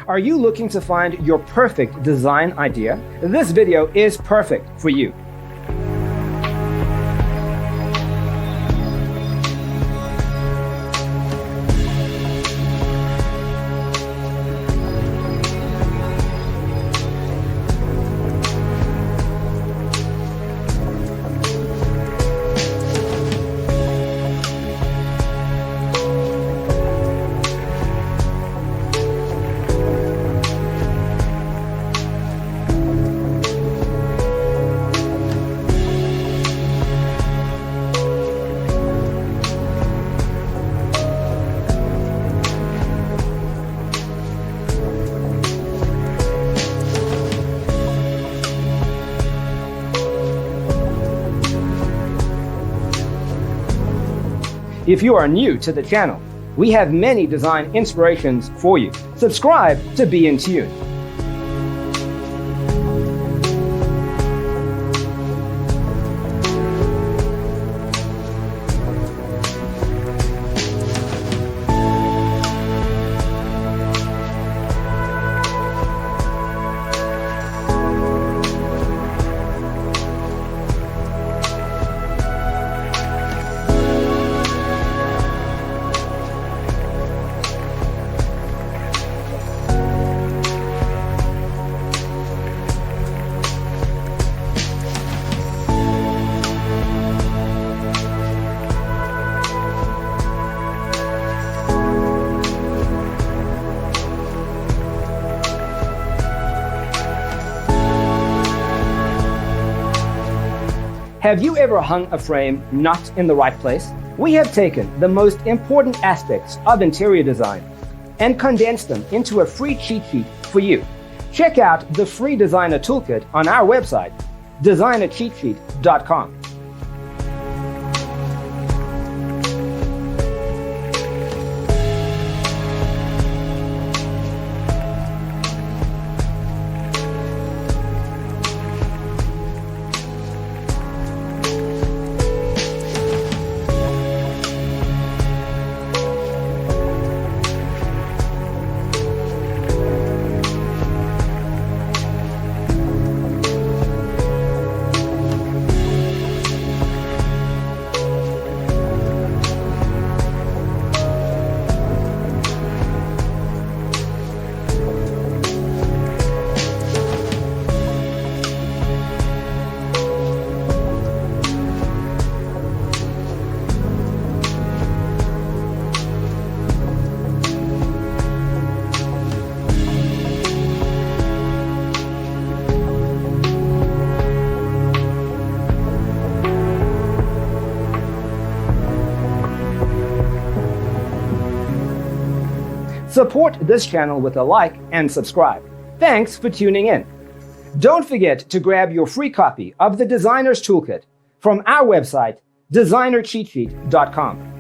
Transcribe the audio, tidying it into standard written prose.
Are you looking to find your perfect design idea? This video is perfect for you. If you are new to the channel, we have many design inspirations for you. Subscribe to be in tune. Have you ever hung a frame not in the right place? We have taken the most important aspects of interior design and condensed them into a free cheat sheet for you. Check out the free designer toolkit on our website, designercheatsheet.com. Support this channel with a like and subscribe. Thanks for tuning in. Don't forget to grab your free copy of the Designer's Toolkit from our website, designercheatsheet.com.